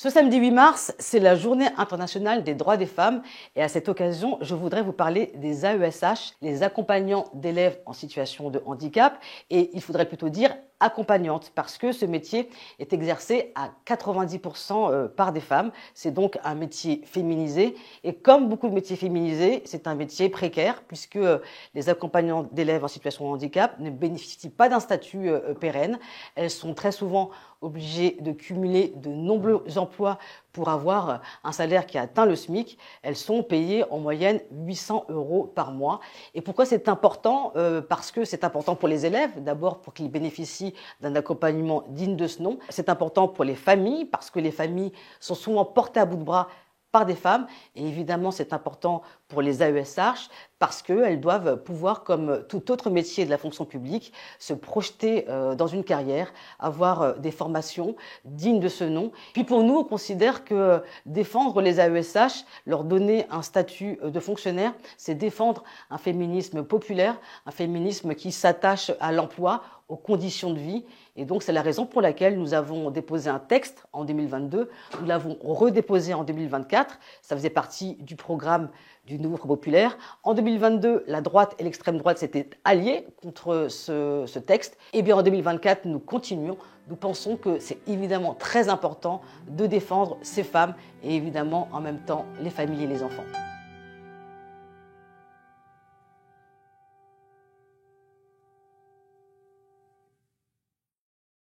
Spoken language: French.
Ce samedi 8 mars, c'est la Journée internationale des droits des femmes et à cette occasion, je voudrais vous parler des AESH, les accompagnants d'élèves en situation de handicap, et il faudrait plutôt dire accompagnantes parce que ce métier est exercé à 90% par des femmes. C'est donc un métier féminisé et comme beaucoup de métiers féminisés, c'est un métier précaire puisque les accompagnants d'élèves en situation de handicap ne bénéficient pas d'un statut pérenne. Elles sont très souvent obligées de cumuler de nombreux emplois pour avoir un salaire qui atteint le SMIC. Elles sont payées en moyenne 800 € par mois. Et pourquoi c'est important? Parce que c'est important pour les élèves, d'abord pour qu'ils bénéficient d'un accompagnement digne de ce nom. C'est important pour les familles, parce que les familles sont souvent portées à bout de bras par des femmes. Et évidemment, c'est important pour les AESH parce qu'elles doivent pouvoir, comme tout autre métier de la fonction publique, se projeter dans une carrière, avoir des formations dignes de ce nom. Puis pour nous, on considère que défendre les AESH, leur donner un statut de fonctionnaire, c'est défendre un féminisme populaire, un féminisme qui s'attache à l'emploi, aux conditions de vie. Et donc, c'est la raison pour laquelle nous avons déposé un texte en 2022. Nous l'avons redéposé en 2024. Ça faisait partie du programme du Nouveau Front Populaire. En 2022, la droite et l'extrême droite s'étaient alliés contre ce texte. Et bien en 2024, nous continuons. Nous pensons que c'est évidemment très important de défendre ces femmes et évidemment en même temps les familles et les enfants.